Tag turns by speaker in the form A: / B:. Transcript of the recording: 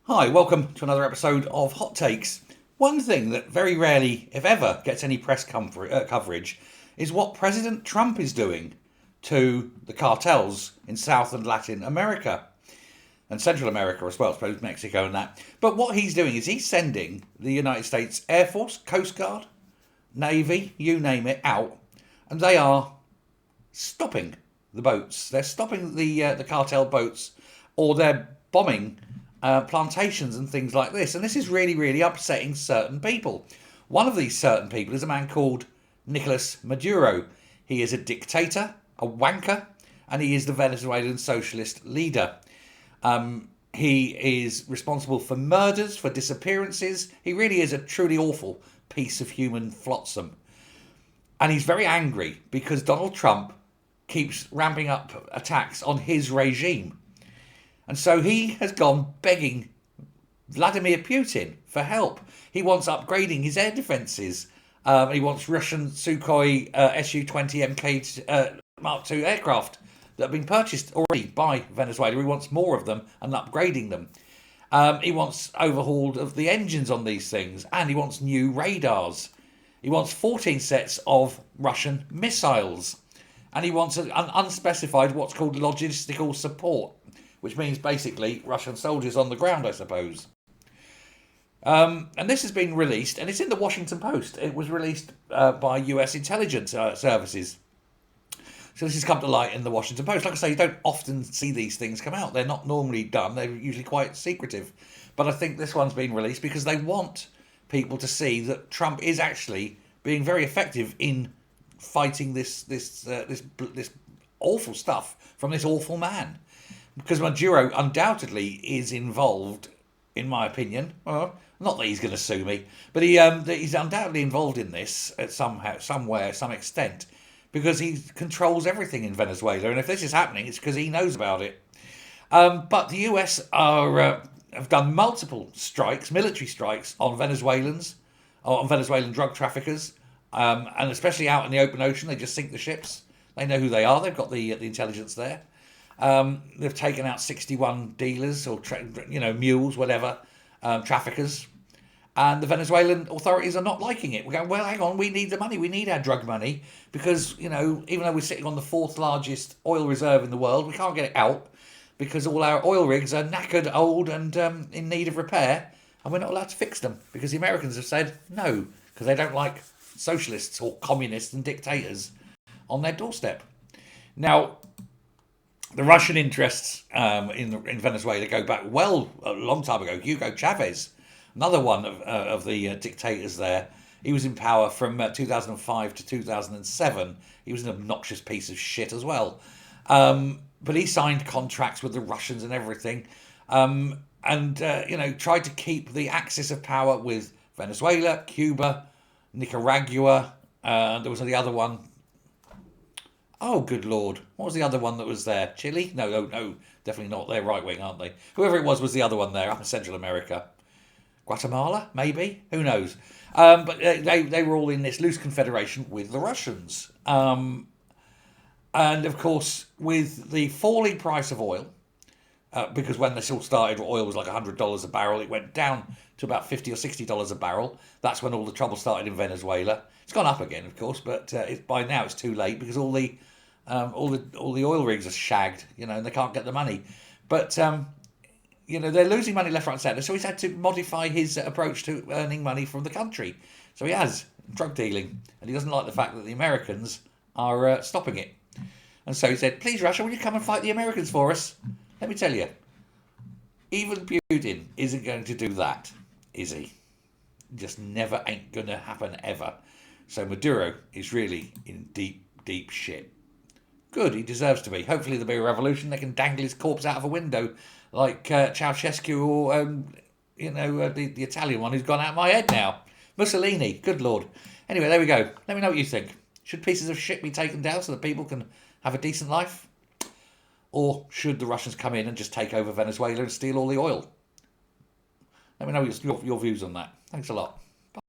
A: Hi, welcome to another episode of Hot Takes. One thing that very rarely, if ever, gets any press coverage is what President Trump is doing to the cartels in South and Latin America and Central America as well, I suppose Mexico and that. But what he's doing is he's sending the United States Air Force, Coast Guard, Navy, you name it, out, and they are stopping the boats. They're stopping the cartel boats, or they're bombing plantations and things like this. And this is really, really upsetting certain people. One of these certain people is a man called Nicolas Maduro. He is a dictator, a wanker, and he is the Venezuelan socialist leader. He is responsible for murders, for disappearances. He really is a truly awful piece of human flotsam. And he's very angry because Donald Trump keeps ramping up attacks on his regime. And so he has gone begging Vladimir Putin for help. He wants upgrading his air defences. He wants Russian Sukhoi Su-20 Mk Mark II aircraft that have been purchased already by Venezuela. He wants more of them and upgrading them. He wants overhaul of the engines on these things, and he wants new radars. He wants 14 sets of Russian missiles. And he wants an unspecified what's called logistical support, which means basically Russian soldiers on the ground, I suppose. And this has been released, and it's in the Washington Post. It was released by US intelligence services. So this has come to light in the Washington Post. Like I say, you don't often see these things come out. They're not normally done. They're usually quite secretive. But I think this one's been released because they want people to see that Trump is actually being very effective in fighting this awful stuff from this awful man. Because Maduro undoubtedly is involved, in my opinion. Well, not that he's going to sue me, but he's undoubtedly involved in this at some extent, because he controls everything in Venezuela. And if this is happening, it's because he knows about it. But the US have done multiple strikes, military strikes, on Venezuelans, on Venezuelan drug traffickers, and especially out in the open ocean. They just sink the ships. They know who they are. They've got the intelligence there. They've taken out 61 dealers or mules, whatever, traffickers, and the Venezuelan authorities are not liking it. We're going, well, hang on, we need the money, we need our drug money, because even though we're sitting on the fourth largest oil reserve in the world, we can't get it out because all our oil rigs are knackered, old, and in need of repair, and we're not allowed to fix them because the Americans have said no because they don't like socialists or communists and dictators on their doorstep. Now, the Russian interests in Venezuela go back a long time ago. Hugo Chavez, another one of the dictators there, he was in power from 2005 to 2007. He was an obnoxious piece of shit as well. But he signed contracts with the Russians and everything, and tried to keep the axis of power with Venezuela, Cuba, Nicaragua. There was the other one. Oh, good Lord. What was the other one that was there? Chile? No, definitely not. They're right-wing, aren't they? Whoever it was the other one there, up in Central America. Guatemala, maybe? Who knows? But they were all in this loose confederation with the Russians. And, of course, with the falling price of oil, because when this all started, oil was like $100 a barrel. It went down to about $50 or $60 a barrel. That's when all the trouble started in Venezuela. It's gone up again, of course, but by now it's too late because all the oil rigs are shagged, and they can't get the money. But they're losing money left, right, and centre. So he's had to modify his approach to earning money from the country. So he has drug dealing, and he doesn't like the fact that the Americans are stopping it. And so he said, "Please, Russia, will you come and fight the Americans for us?" Let me tell you, even Putin isn't going to do that, is he? Just never ain't going to happen ever. So Maduro is really in deep, deep shit. Good, he deserves to be. Hopefully there'll be a revolution. They can dangle his corpse out of a window like Ceausescu or, the Italian one who's gone out of my head now. Mussolini, good Lord. Anyway, there we go. Let me know what you think. Should pieces of shit be taken down so that people can have a decent life? Or should the Russians come in and just take over Venezuela and steal all the oil? Let me know your views on that. Thanks a lot.